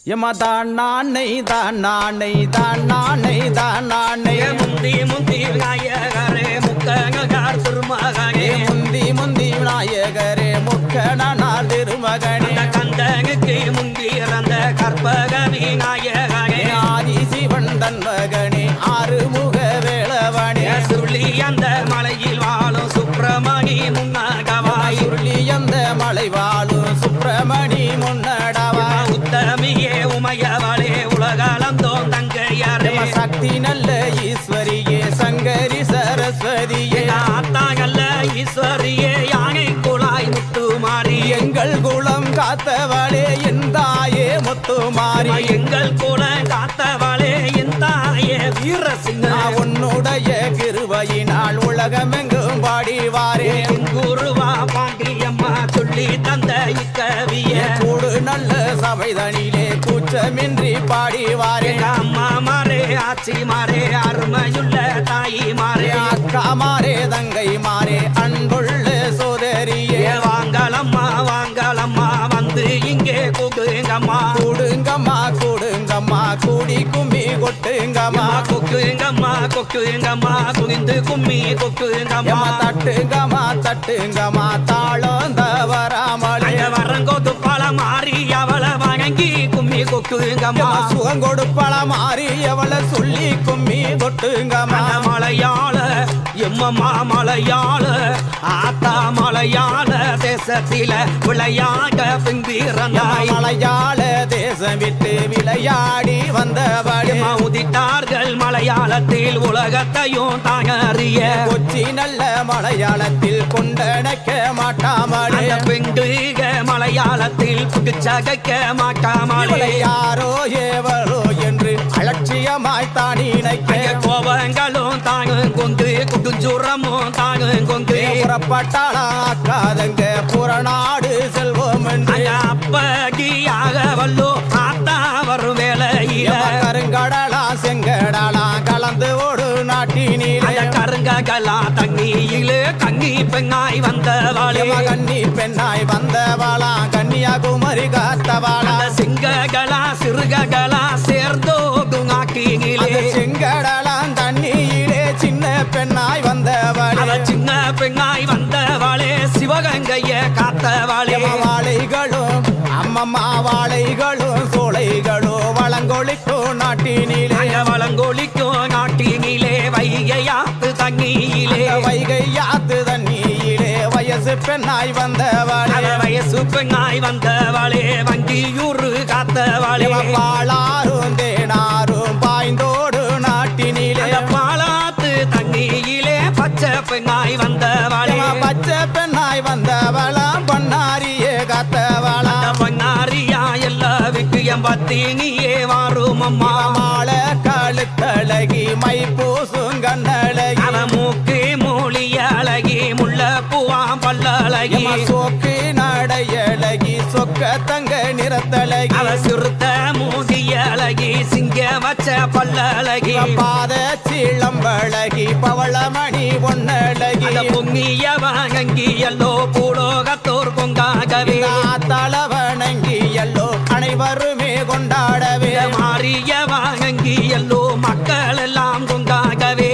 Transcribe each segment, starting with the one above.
எமதான் நானை தான் நானை தான் நானை தான் நானை முந்தி முந்தி விநாயகரே முக்கணனார் திருமகனே முந்தி முந்தி விநாயகரே முக்கணனார் திருமகனே கந்தனுக்கு முந்தி இறந்த கற்பக விநாயகனே ஆதி சிவன் தன் மகனே ஆறுமுக வேளவனே சுருளி அந்த மலையில் வாழும் சுப்பிரமணி முன்னகவாய் சுருளி அந்த மலை வாழும் சுப்பிரமணி முன்னடவா உத்தமியே உமையவளே உலகளந்தோம் தங்கையரே சக்தி நல்ல ஈஸ்வரியே சங்கரி சரஸ்வதியே ஆத்தாங்கல்ல ஈஸ்வரியே யானை குழாய் முத்துமாரி எங்கள் குலம் காத்தவளே என் தாயே முத்துமாரி எங்கள் குலம் காத்தவளே என் தாயே வீரசிங்க உன்னுடைய கிருபையினால் உலகமெங்கும் பாடிவாரே குருவா பாண்டியம்மா சொல்லி தந்த இக்கவிய கூடு நல்ல சபைதனிலே கூச்சமின்றி பாடிவாரே அம்மா மாறே ஆச்சி மாறே அருமையுள்ள தாயி மாறே அக்கா மாறே தங்கை மாறே அன்புள்ள சோதரியே வாங்கலம்மா வாங்கலம்மா வந்து இங்கே கூடுங்கம்மா கூடுங்கம்மா கூடுங்கம்மா கூடி கும்மி கொட்டுங்கம்மா கொக்குங்கம்மா கொக்குங்கம்மா குனிந்து கும்மி கொக்குங்கம்மா தட்டுங்கம்மா தட்டுங்கம்மா தாளம் தவறாமலே வரங்கோது பல மாறி அவளை வணங்கி கும்மி கொக்குங்கம்மா சுகம் கொடுப்பள மாறி அவளை சொல்லி கும்மி கொட்டுங்கம்மா மலையாள எம்மம்மா மலையாள ஆத்தா மலையாள தேசத்தில விளையாட பிம்பிறந்தாய் மலையாள தேசம் விட்டு விளையாடி வந்தவளே உதித்தார்கள் மலையாளத்தில் உலகத்தையும் தாங்கறிய கொச்சி நல்ல மலையாளத்தில் கொண்டடைக்க மாட்டாமலே பெண்டுக மலையாளத்தில் புகுச்சகைக்க மாட்டாமலே யாரோ ஏவரோ என்று அலட்சியமாய் தான் நினைக்க கோபங்களும் தாங்கும் கொண்டு குடுஞ்சுரமும் தாங்கும் கொண்டு புறப்பட்டாளாக்காதங்க புறநாடு செல்வோம் என்று அப்பகியாக வல்லோ ஆத்தா வரும் வேலையில கருங்கடலா செங்கடலா கலந்து ஓடு நாட்டினிலே கருங்கலா தண்ணியிலே கண்ணி பெண்ணாய் வந்தவாளே கன்னி பெண்ணாய் வந்தவாளா கன்னியாகுமரி காத்தவாளா சிங்ககளா சிறுககளா சேர்ந்தோடும் நாட்டினிலே செங்கடலா தண்ணியிலே சின்ன பெண்ணாய் வந்தவாளே சின்ன பெண்ணாய் வந்தவாளே சிவகங்கைய காத்தவாளே வாழைகளும் அம்மம்மா வாழைகளும் சோலைகளும் வளங்கொழிக்கும் நாட்டினிலே வளங்கொழிக்கும் நாட்டினிலே வைகையாத்து தண்ணியிலே வைகையாத்து தண்ணியிலே வயசு பெண்ணாய் வந்தவாளே வயசு பெண்ணாய் வந்தவாளே வங்கியூரு காத்தவாளே பாலாரும் தேனாரும் பாய்ந்தோடு நாட்டினிலே பாலாத்து தண்ணியிலே பச்சை பெண்ணாய் வந்தவாளே பச்சை பெண்ணாய் வந்தவளா பொன்னாரியே காத்தவளா பொன்னாரியா எல்லாவுக்கு எம்பத்தினியே வாரும் அம்மா மாலை கழுத்தழகி மை பூசும் கண்ணழகி மூக்கு மூலி அழகி முள்ள பூவாம் பல்லழகி சோக்கு நடையழகி சொக்க தங்க நிறத்தழகி சிறுத்த மூதி அழகி சிங்க வச்ச பல்லழகி பாத சீளம்பழகி பவளமணி பொன்னழகி பொங்கிய வாங்கி எல்லோ பூலோகத்தோர் பொங்காகவே தளவணங்கி எல்லோ அனைவருமே கொண்டாடவே மாறிய வாங்கி எல்லோ மக்கள் எல்லாம் பொங்காகவே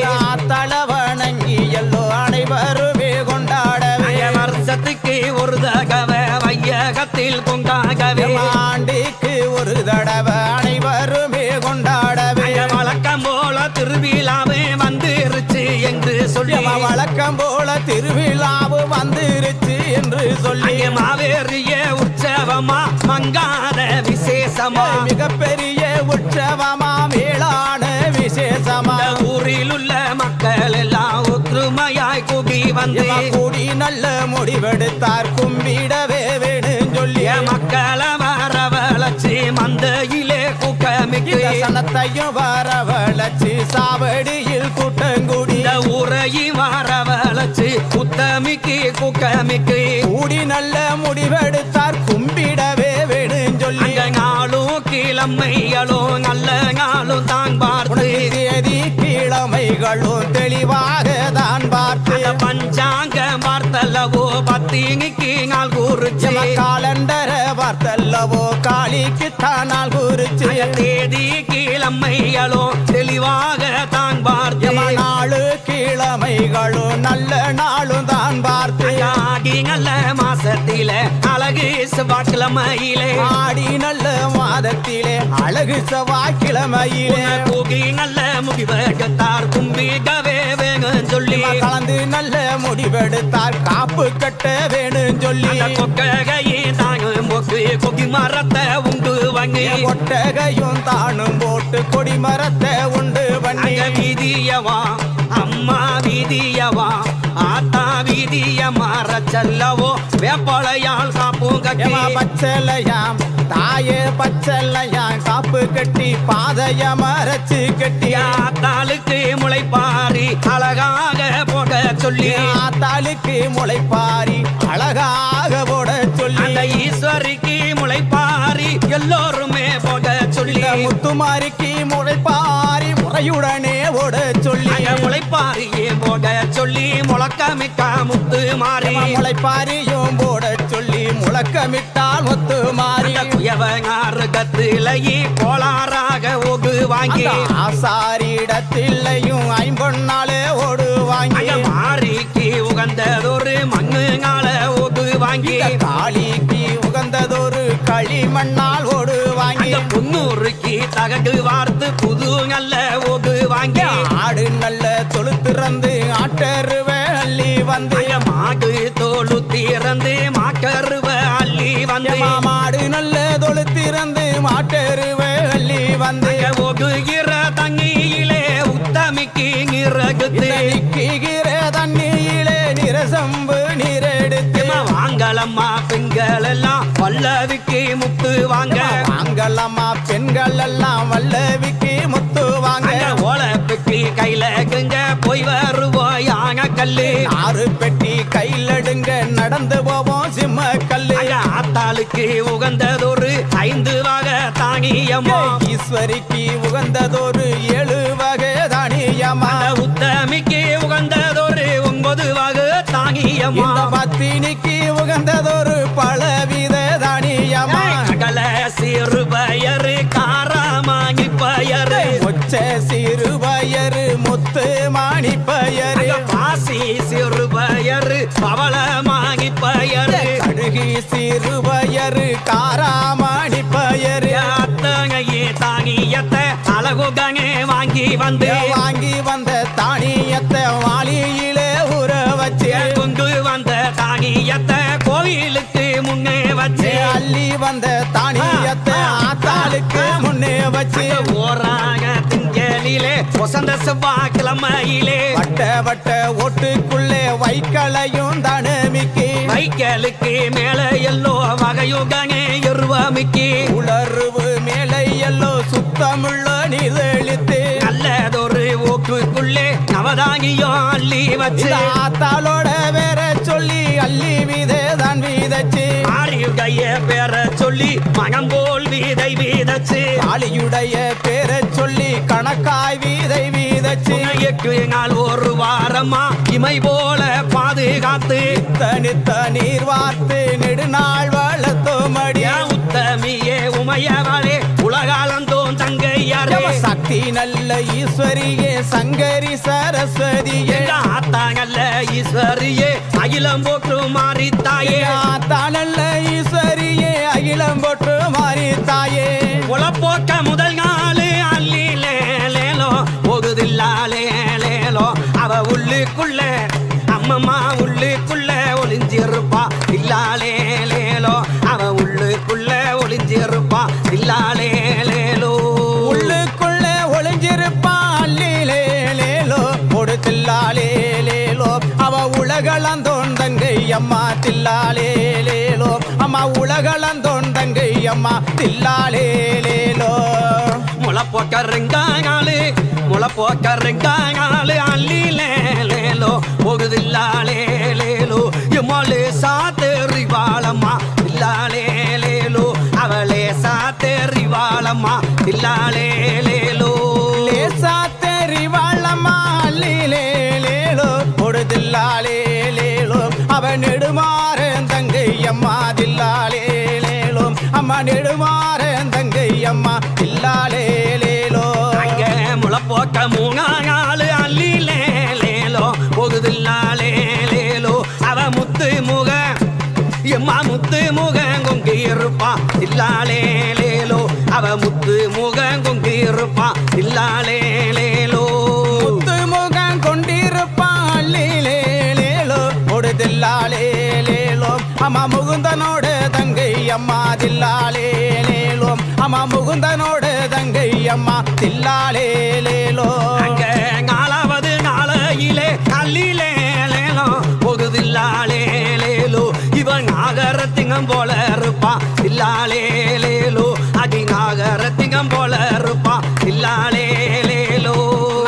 தளவணங்கி எல்லோ அனைவருமே கொண்டாடவே வருஷத்துக்கு ஒரு தகவ வையகத்தில் பொங்காகவே ஆண்டுக்கு ஒரு தடவை அனைவருமே கொண்டாடவே வழக்கம் போல திருவிழாவே வந்துருச்சு என்று சொல்லி வழக்கம் போல திருவிழாவு வந்துருச்சு என்று சொல்லி மாவேறிய உற்சவமா மங்காத விசேஷமா மிகப்பெரிய உற்சவமா மேலான விசேஷமா ஊரில் உள்ள மக்கள் எல்லாம் ஒற்றுமையாய் கூடி வந்து கூடி நல்ல முடிவெடுத்தார் கும்பிடவே வேணும் சொல்லி மக்களை வரவழைச்சு மந்தையிலே கூட்டமிக்கு சனத்தையும் வரவழைச்சு சாவடியில் கூட்டங்குடி ஊரையும் வரவழைச்சு குத்தமிக்கு கூட்டமிக்கு கூடி நல்ல முடிவெடுத்தார் கும்பிடவே வேணும் சொல்லி நாளும் கிழமைகளும் நல்ல நாளும் தான் பார்த்து தேதி கிழமைகளும் தெளிவாக தான் பார்த்து பஞ்சாங்க பார்த்தல்லவோ பத்தினிக்கு நாள் கூறுச்சு காலண்டர பார்த்தல்லவோ காளி தாலிக்குத்தான் நாள் குறிச்சு தேதி கிழமைகளோ தெளிவாக தான் பார்த்து நாலு கிழமைகளும் நல்ல நாளும் தான் பார்த்து ஆடி நல்ல மாசத்தில அழகு செவ்வாய்க்கிழமையிலே ஆடி நல்ல மாதத்திலே அழகு செவ்வாய்க்கிழமையிலே கூகி நல்ல முடிவெடுத்தார் கும்பிடவே வேணும் சொல்லி கலந்து நல்ல முடிவெடுத்தார் காப்பு கட்ட வேணும் சொல்லி கொட்டகையே தாங்கும் போக்கு கொடி மரத்தை உண்டு வாங்கி கொட்டகையும் தானும் போட்டு கொடி மரத்தை உண்டு பண்ணி வீதியவா அம்மா வீதியவா ஆத்தா வீதிய மாற செல்லவோ வேப்பளையால் காப்பும் கட்டி பச்சலையாம் தாயே பச்சலையாம் காப்பு கட்டி பாதைய மறைச்சு கட்டி ஆத்தாளுக்கு முளைப்பாரி அழகாக போட சொல்லி ஆத்தாளுக்கு முளைப்பாரி அழகாக போட சொல்லி அந்த ஈஸ்வரிக்கு முளைப்பாரி எல்லோருமே போட சொல்லி முத்துமாரிக்கு முளைப்பாரி முறையுடனே ஓட சொல்லி முளைப்பாரியே போட சொல்லி முழக்கமிக்க முத்து மாறி முளைப்பாரியும் போட சொல்லி முழக்கமிட்டால் முத்து மாறி கத்திலையே கோளாறாக ஓடு வாங்கி ஆசாரிடத்திலையும் ஐம்பொன்னாலே ஓடு வாங்கி மாறிக்கு உகந்ததொரு மண்ணுங்கால ஓடு வாங்கி காளிக்கு உகந்ததொரு களிமண்ணால் ஓடு வாங்கி புன்னூறுக்கு தகடு வார்த்து புது நல்ல ஓடு வாங்கி ஆடு நல்ல தொழுத்திறந்து ஆட்டருவ அள்ளி வந்து மாடு தோளு திறந்து மாட்டருவ அள்ளி வந்து மாடு நல்ல தொழுத்திறந்து மாட்டருவ அள்ளி வந்து ஒடுகிற தண்ணியிலே உத்தமிக்கு நிறகுத்து நிக்கிற தண்ணியிலே நிறசம்பு நீரெடுத்து வாங்கலம்மா பெண்கள் எல்லாம் வல்லவிக்கு முத்து வாங்க வாங்கலம்மா பெண்கள் எல்லாம் வல்லவிக்கு முத்து வாங்க ஓலப்பெட்டி கையில கங்க போய் வருவோம் யாக கல்லு 6 பெட்டி கையிலடுங்க நடந்து போவோம் சிம்ம கல்லு ஆத்தாளுக்கு உகந்ததொரு 5 வகை தானியம்மா ஈஸ்வரிக்கு உகந்ததொரு 7 வகை தானியம்மா உத்தமிக்கு உகந்ததொரு 9 வகை தானியம்மா பத்தினிக்கு உகந்ததொரு பலவித தானியம்மா கடல சிறு பயரு காரமாங்கி பயரு மொச்ச சிறு பயரு முத்து மாணி பயரு பாசி சிறு பயரு பவளமாகி பயரு கடுகி சிறு பயரு காராமணி பயரு அத்தகையே தானியத்தை அழகுகனே வாங்கி வந்த தானியத்தை வாளியிலே ஊற வச்சு கொண்டு வந்த தானியத்தை கோயிலுக்கு முன்னே வச்சு அள்ளி வந்த தானியத்தை ஆத்தாளுக்கு முன்னே வச்சு ஓராக திங்களிலே வசந்த செவ்வாய்க்கிழமையிலே வட்ட ஓட்டுக்குள்ளே வைக்கலையும் தனமிக்கு வைக்கலுக்கு மேல எல்லோ வகையுகனே எருவமிக்கு உளர்வு மேலே எல்லோ சுத்தமுள்ள நிதழித்து நல்லதொரு ஓட்டுக்குள்ளே நவதானியம் அள்ளி வச்சு ஆத்தாளோட வேற சொல்லி அள்ளி வீதே தான் வீதச்சு ஆரியுடைய பேரை சொல்லி மனம் போல் வீதை வீதச்சு ஆளியுடைய பேரை சொல்லி கணக்காய் வீதை வீதச்சு 8 நாள் ஒரு வாரமா இமை போல பாதுகாத்து தனித்த நீர் வார்த்து நெடுநாள் வளர்த்தோமடியா உத்தமியே உமையவளே உலகாலந்தோன் தங்கையாரே சக்தி நல்ல ஈஸ்வரியே சங்கரி சரஸ்வதியே ஆத்தா நல்ல ஈஸ்வரியே அகிலம் போற்று மாறித்தாயே ஆத்தா நல்ல ஈஸ்வரியே அகிலம் போற்று மாறித்தாயே உளப்போக்க முதல் நாளு அள்ளி லேலோ போகுதில்லாலேலோ அவ உள்ளுக்குள்ள அம்மம்மா உள்ளுக்குள்ள ஒளிஞ்சிருப்பா இல்லாலேலேலோ அவ உள்ளுக்குள்ள ஒளிஞ்சிருப்பா இல்லாலேலேலோ உள்ளுக்குள்ள ஒளிஞ்சிருப்பா அல்லிலேலேலோ கொடுத்தில்லாலேலேலோ அவ உலகளந்தோன் தங்கை அம்மா தில்லாலேலேலோ அம்மா உலகளந்தோன் தங்கை அம்மா தில்லாலேலேலோ முளப்போக்கருங்காங்காலு அள்ளிலேலேலோ போகுதில்லாலேலேலோ எம்மாலே சாத்தேறிவாளம்மா இல்லாலேலேலோ அவளே சாத்தேறிவாளம்மா இல்லாலேலேலோ சாத்தேறிவாளம்மா அல்லிலேலேலோ கொடுத்தில்லாலேலேலோ அவ நெடுமாறன் தங்கை அம்மா தில்லாலேலேலோ அம்மா அம்மா நெடுமாறன் தங்கை அம்மா தில்லாலேலேலோ அங்க முளப்போக்க மூணாளு அல்லிலேலேலோ போகுதில்லாலேலேலோ அவ முத்து முக எம்மா முத்து முகம் கொங்கி இருப்பா தில்லாலேலேலோ அவ முத்து முகம் கொங்கி இருப்பா தில்லாலேலேலோ முத்து முகம் கொண்டிருப்பா அல்லிலேலேலோ தில்லாலேலேலோ அம்மா முகுந்தனோட தங்கை அம்மா தில்லாலேலேலோ அம்மா முகுந்தனோட தங்கை அம்மா தில்லாலேலேலோ அங்க நாலாவது நாளையிலே அல்லிலேலேலோ போகுதில்லாலேலேலோ இவன் நாகரத்திங்கம் போல இருப்பா தில்லாலேலேலோ அடி நாகரத்திங்கம் போல இருப்பா தில்லாலேலேலோ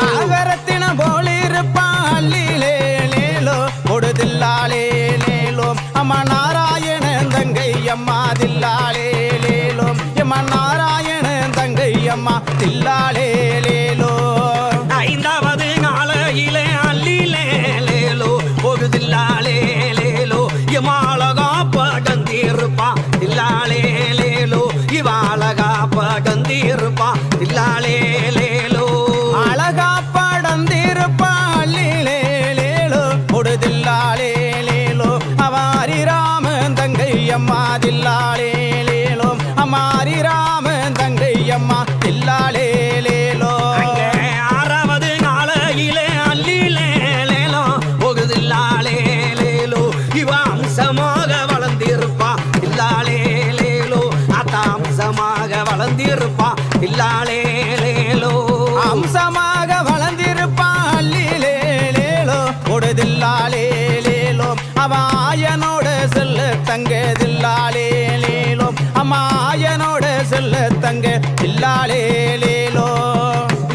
நாகரத்தினம் போல இருப்பா அல்லிலேலேலோ தில்லாலேலேலோ அம்மா நாராயணன் தங்கை அம்மா தில்லாலேலேலோ அம்மா நாராயணன் தங்கை அம்மா தில்லாலேலேலோ ஐந்தாவது நாளையிலே அல்லிலேலேலோ போகுதில்லாலேலேலோ இமாலகா பகந்திருப்பா தில்லாலேலேலோ இவாலகா பகந்திருப்பா தில்லாலேலேலோ அழகா படந்திருப்பா அல்லிலேலேலோ தில்லாலேலேலோ அவாரி ராமன் தங்கை அம்மா தில்லாலேலேலோ அம்மாரி ராமன் தங்கை அம்மா தில்லாலேலேலோ ஆறாவது நாளையிலே அல்லிலேலேலோ போகுதில்லாலேலேலோ இவ அம்சமாக வளர்ந்திருப்பா தில்லாலேலேலோ அத்தாம்சமாக வளர்ந்திருப்பா தில்லாலேலேலோ அம்சமாக வளர்ந்திருப்பா அல்லிலேலேலோ தில்லாலேலேலோ அவாயனோட செல்ல தங்க தில்லாலேலேலோ அம்மாயனோட செல்ல தங்க தில்லாலேலேலோ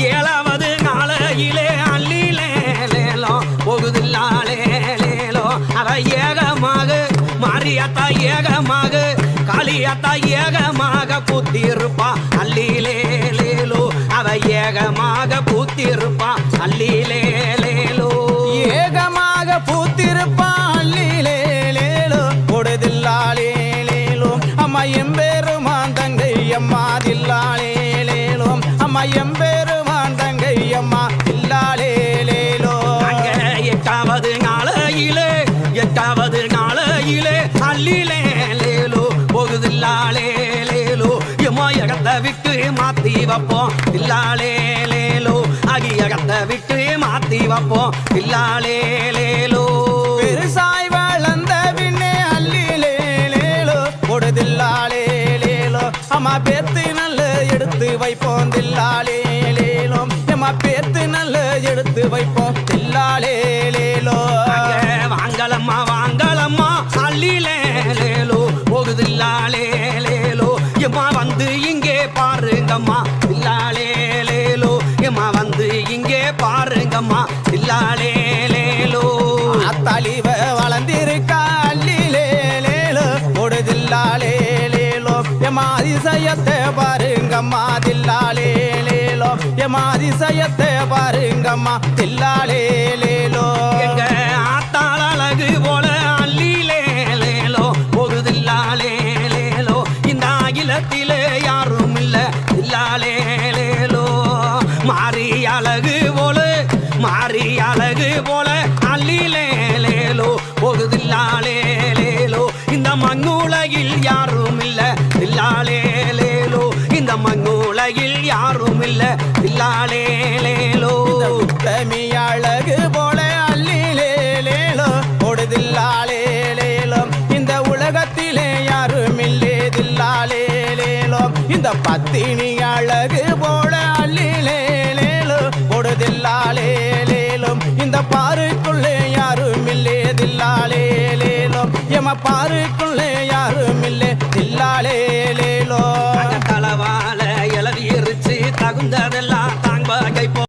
ஏழாவது நாளையிலே அல்லிலேலேலோ போகுதில்லாலேலேலோ அவ ஏகமாக மாரியாத்தா ஏகமாக காளியாத்தா ஏகமாக பூத்திருப்பா அல்லிலேலேலோ அவ ஏகமாக பூத்திருப்பா அல்லிலேலேலோ ஏகமாக பூத்திருப்பா அல்லிலேலேலோ தில்லாலேலேலோ அம்மா எம்பெருமான் தங்கை அம்மா தில்லாலேலேலோ அம்மா எம்பெருமான் தங்கை அம்மா தில்லாலேலேலோ அங்க எட்டாவது நாளையிலே அல்லிலேலேலோ போகுதில்லாலேலேலோ எம்மா இடத்தை விட்டு மாத்தி வைப்போம் தில்லாலேலேலோ அகியகத்தை விட்டு மாத்தி வைப்போம் தில்லாலேலேலோ பெருசாய் வளர்ந்த பின்னே அல்லிலேலேலோ தில்லாலேலேலோ அம்மா பேத்து நல்ல எடுத்து வைப்போம் தில்லாலேலேலோ அம்மா பேத்து நல்ல எடுத்து வைப்போம் தில்லாலேலேலோ வாங்கலம்மா வாங்கலம்மா அல்லிலேலேலோ போகுதில்லாலேலேலோ எம்மா வந்து இங்கே பாருங்கம்மா தில்லாலேலேலோ எம்மா வந்து இங்கே பாருங்கம்மா தில்லாலேலேலோ அத்தளிவ வளர்ந்திருக்கா அல்லிலேலேலோ தில்லாலேலேலோ எம்மா அதிசயத்தை பாருங்கம்மா தில்லாலேலேலோ எம்மா அதிசயத்தை பாருங்கம்மா தில்லாலேலேலோ எங்க ஆத்தாள் அழகு போல அல்லிலேலேலோ போகுதில்லாலேலேலோ இந்த அகிலத்திலே யாரும் இல்ல தில்லாலேலேலோ மாறி அழகு போல அல்லிலேலேலோ போகுதில்லாலேலேலோ இந்த மண்ணுலகில் யாரும் இல்ல தில்லாலேலேலோ இந்த மண்ணுலகில் யாரும் இல்ல தில்லாலேலேலோ உத்தமி அழகு போல அல்லிலேலேலோ தில்லாலேலேலோ இந்த உலகத்திலே யாரும் இல்லே தில்லாலேலேலோ இந்த பத்தினி அழகு போல அல்லிலேலேலோ தில்லாலேலேலோ இந்த பாருக்குள்ளே யாரும் இல்லே தில்லாலேலேலோ எம பாருக்குள்ளே யாரும் இல்லே தில்லாலேலேலோ தளவால எழுதிருச்சு தகுந்ததெல்லாம் தாங்க போ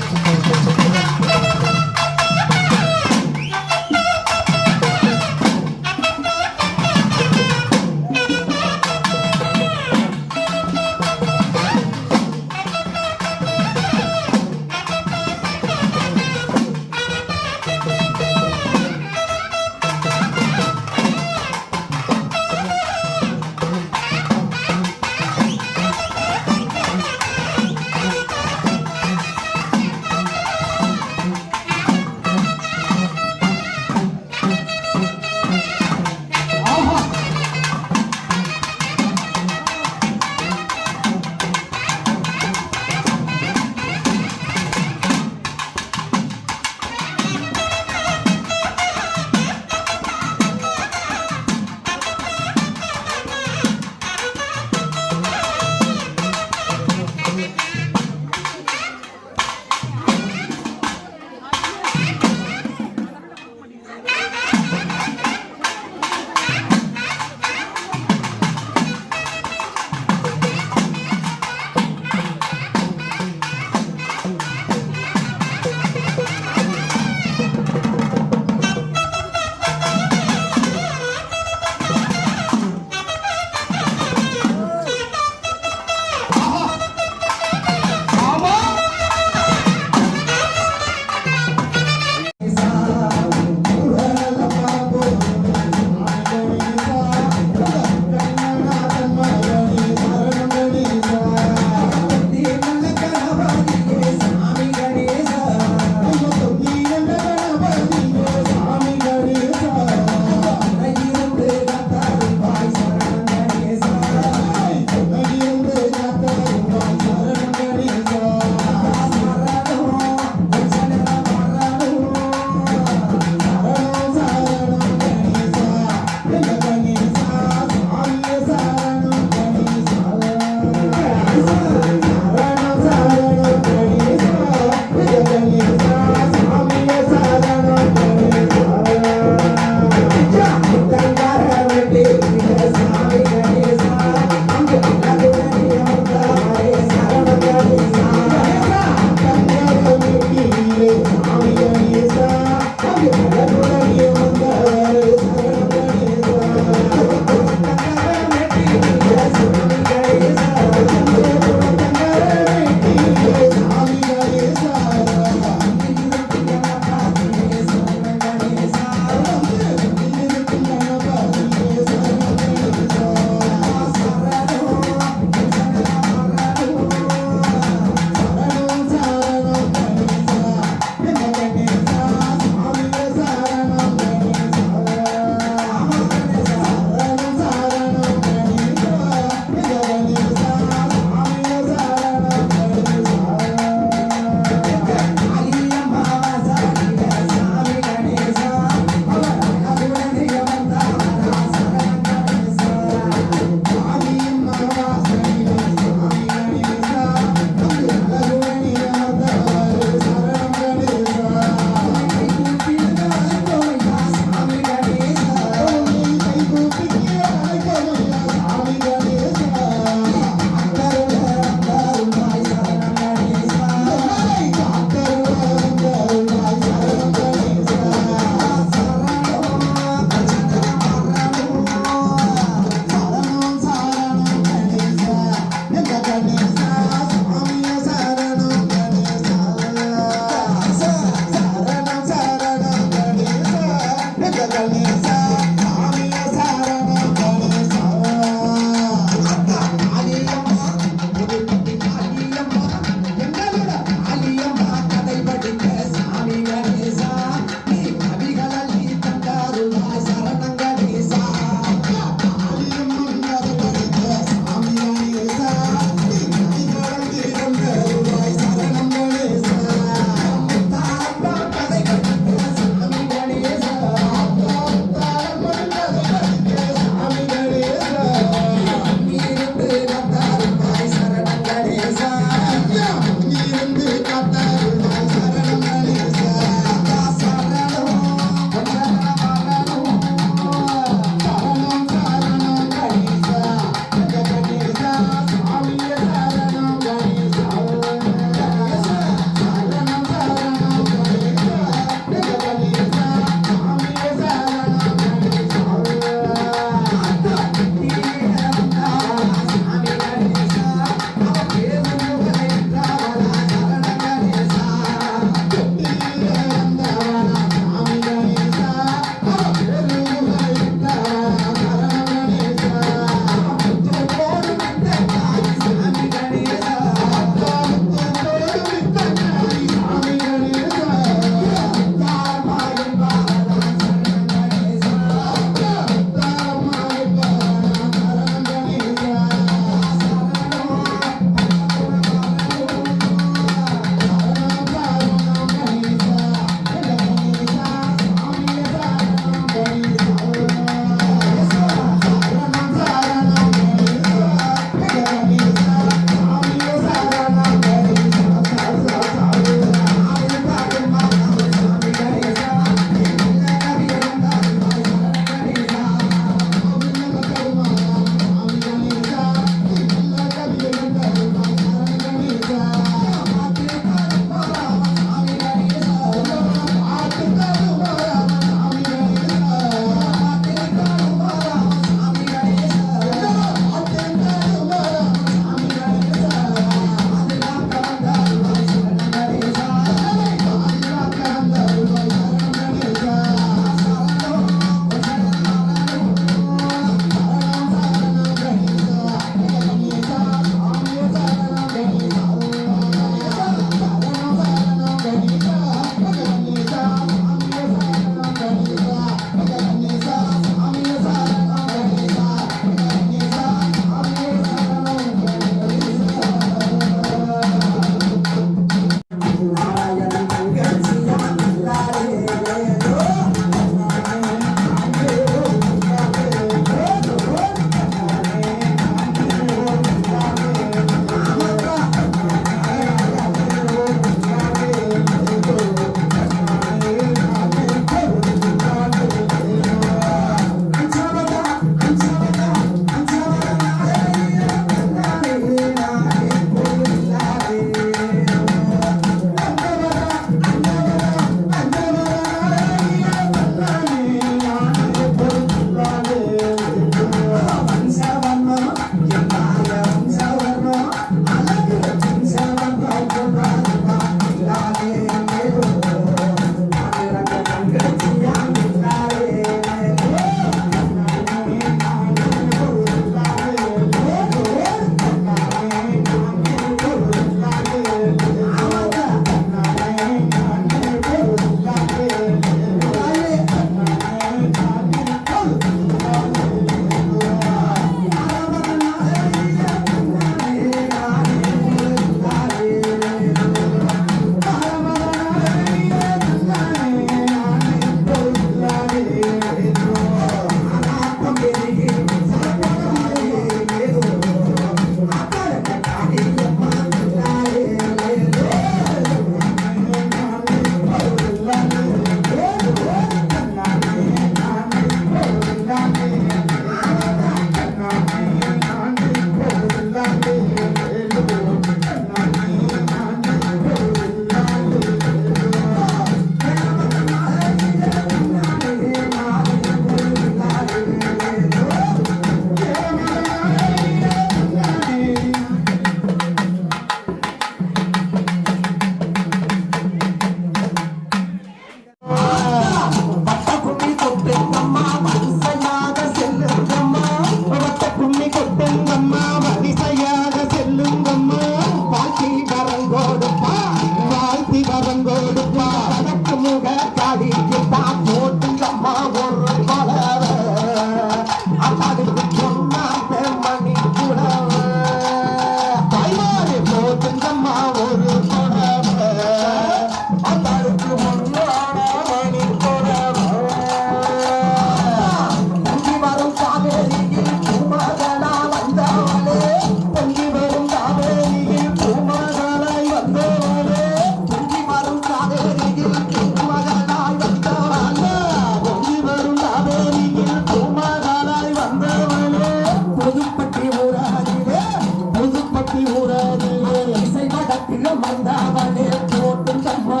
வந்தவனே போட்டுங்கம்மா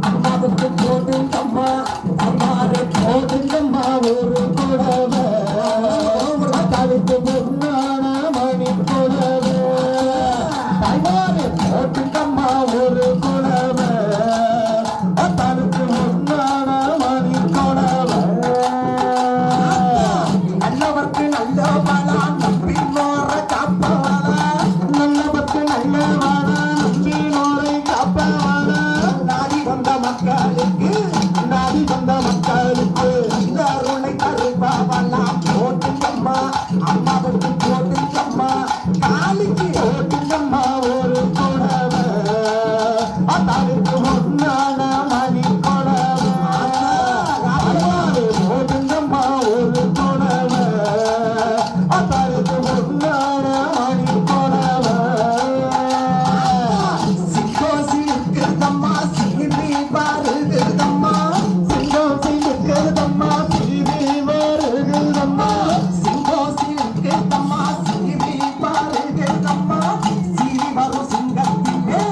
அம்மாவுக்கு போட்டுங்கம்மா அம்மாரு போட்டுங்கம்மா ஒரு புடவை தடுத்து முன்னான மணி புடவை தாய்மாரு போட்டுங்கம்மா ஒரு புடவை தடுத்து முன்னான மணி புடவை நல்லவர்க்கு நல்லவளா நம்பி நோர காப்பவளா நல்லவர்க்கு நல்லவளா நம்பி நோரை காப்பவளா நாடி வந்த மக்களுக்கு இந்த அருளை தருபவளா போட்டுங்கம்மா அம்மாவுக்கு போட்டுங்கம்மா காலிக்கு போட்டுங்கம்மா ஒரு புடவை தடுத்து முன்னான மணி புடவை போட்டுங்கம்மா ஒரு புடவை தடுத்து முன்னான மணி புடவை சிங்கோசி இருக்கிறதம்மா சீனி வருகிறதம்மா சிங்கோசி இருக்கிறதம்மா சீனி வருகிறதம்மா சிங்கோசி இருக்கிறதம்மா சீனி வருகிறதம்மா சீனி வரும் சிங்கத்திலே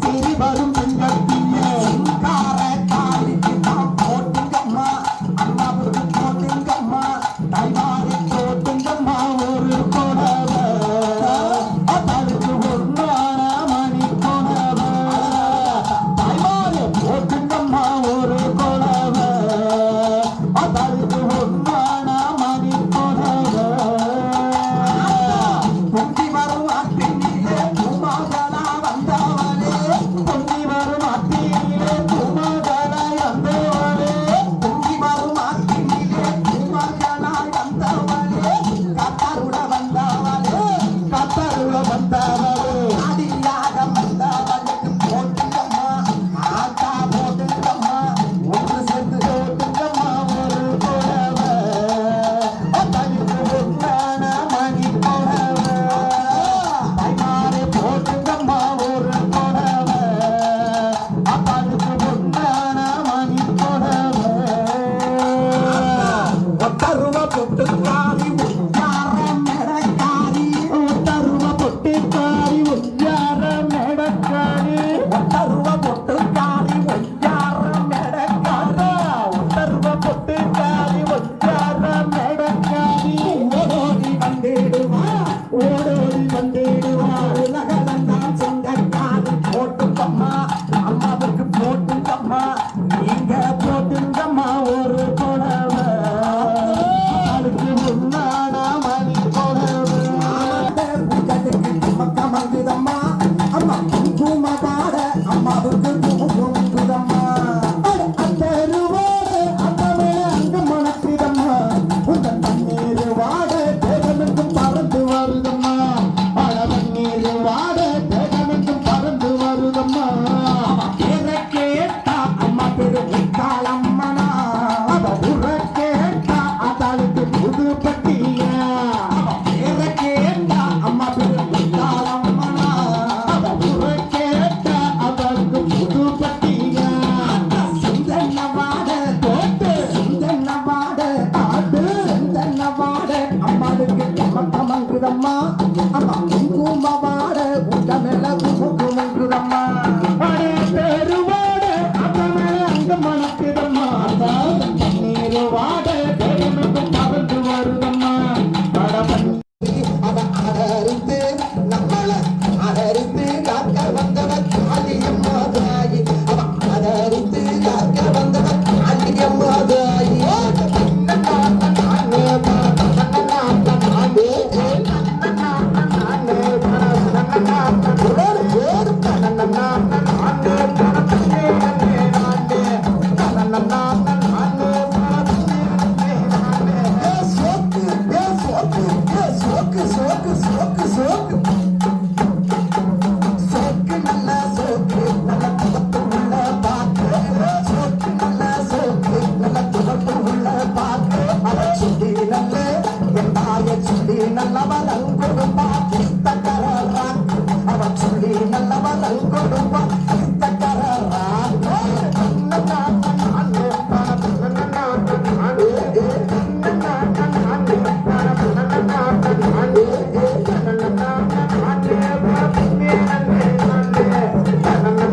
சீனி வரும் சிங்கத்திலே சிங்கார காலிக்கு தான் போட்டுங்கம்மா அம்மாவுக்கு போட்டுங்கம்மா தாய்மாரை போட்டுங்கம்மா ஒரு புடவை தடுத்து முன்னான மணி புடவை தாய்மாரை போட்டுங்கம்மா ஒரு புடவை தடுத்து முன்னான மணி புடவை பொங்கி வரும் ஆற்றினிலே பூமாதலா வந்தவளே பொங்கி வரும் ஆற்றினிலே பூமாதலா வந்தவளே பொங்கி வரும் ஆற்றினிலே பூமாதலா வந்தவளே காத்தாருட வந்தவளே அடியாக வந்தவளுக்கு போட்டுங்கம்மா ஆத்தா போட்டுங்கம்மா ஒன்று சேர்த்து போட்டுங்கம்மா ஒரு புடவை தடுத்து முன்னான மணி புடவை தாய்மாரை போட்டுங்கம்மா ஒரு புடவை தடுத்து முன்னான மணி புடவை ஒத்தருவ பொட்டுக்காரி உச்சார மெடக்காரி ஒத்தருவ பொட்டுக்காரி உச்சார மெடக்காரி ஒத்தருவ பொட்டுக்காரி உச்சார மெடக்காரி ஒத்தருவ பொட்டுக்காரி உச்சார மெடக்காரி ஓடோடி வந்திடுவா உலகளந்தான் சொந்தக்காரி போட்டுங்கம்மா அம்மாவுக்கு போட்டுங்கம்மா நீங்க போட்டுங்கம்மா ஒரு புடவை அதுக்கு முன்னான மணி புடவை மங்கதம்மா அம்மா குங்கும பாட அம்மாவுக்கு குங்குமங்குதம்மா அத்தருவோடு அத்தமே அங்க மணக்குதம்மா உங்கள் தண்ணீர் வாட தேகமெங்கும் பறந்து வருதம்மா பழவண்ணீர் வாட தேகமெங்கும் பறந்து வருதம்மா பேர கேட்டா அம்மா பேரு காலம்மனா அவ உர கேட்டா அதாளுக்கு புது பட்டியா பேர கேட்டா அம்மா பேரு காலம்மனா அவ உர கேட்டா அவளுக்கு புது பட்டியா சிந்தன்ன வாட போட்டு சிந்தன்ன வாட ஆடு சிந்தன்ன வாட அம்மாளுக்கு கமங்குதம்மா அம்மா குங்கும வாட உங்க மேல குங்குமங்குதம்மா தெருவாட அங்க மேல அங்க மணக்குதம்மா நீர் வாட தேகமெங்கும் பறந்து வருதம்மா அவன் அதறிந்து நம்மள அதறிந்து காக்க வந்தவன் காளியம்மா தாயி அவன் அதறிந்து காக்க வந்தவன் காளியம்மா தாயி சோக்கு சோக்கு சோக்கு சோக்கு சோக்கு நல்ல சோக்கு நல்ல துவப்பு உள்ள பாக்கு சோக்கு நல்ல சோக்கு நல்ல துவப்பு உள்ள பாக்கு அவ சுடி நல்ல எந்தாய சுடி நல்லவ ரங்கொடுப்பா புத்தகர ராக்கு அவ சுடி நல்லவ ரங்கொடுப்பா புத்தகர ராக்கு na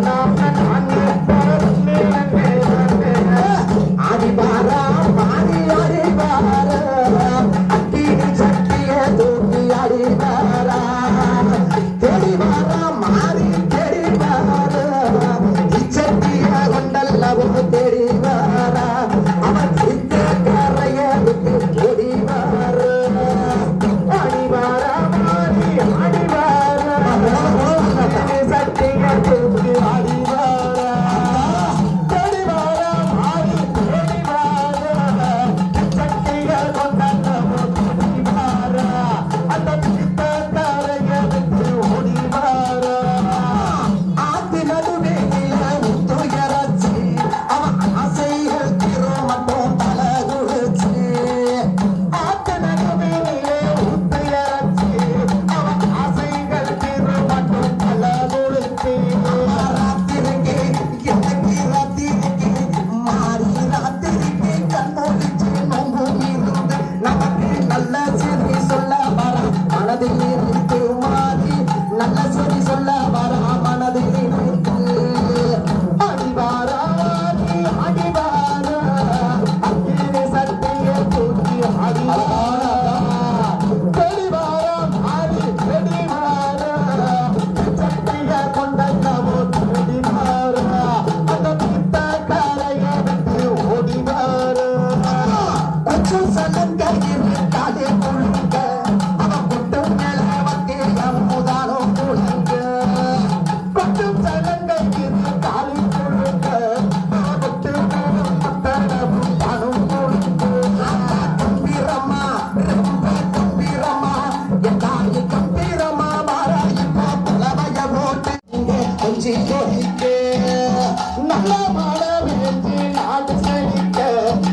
நல்ல மழை வேண்டி நாடு செழிக்க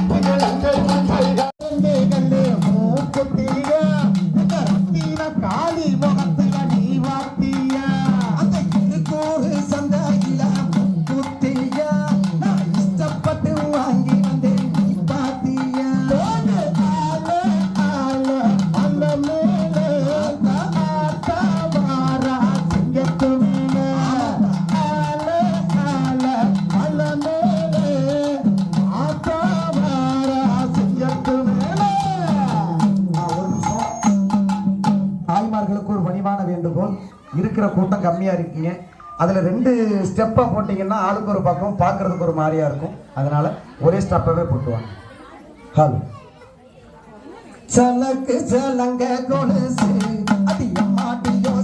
திகழங்கள் மஞ்சள் கண்டு மூக்குத்திய ரத்தின காளி முகத்துல நீ வாத்திய அந்த திருக்கூறு சந்தையில குத்திய நான் இஷ்டப்பட்டு வாங்கி வந்தேன் நீ பாத்திய அந்த மேலே வாரா சிங்கத்து மேலே தாய்மார்களுக்கு ஒரு பணிவான வேண்டுகோள். இருக்கிற கூட்டம் கம்மியா இருக்கீங்க, அதுல 2 ஸ்டெப்பா போட்டீங்கன்னா ஆளுக்கு ஒரு பக்கம் பார்க்கறதுக்கு ஒரு மாதிரியா இருக்கும். அதனால ஒரே ஸ்டெப்பாவே போட்டுவாங்க. ஹலோ சலக்கு சலங்க கொலுசு அது மாட்டியோ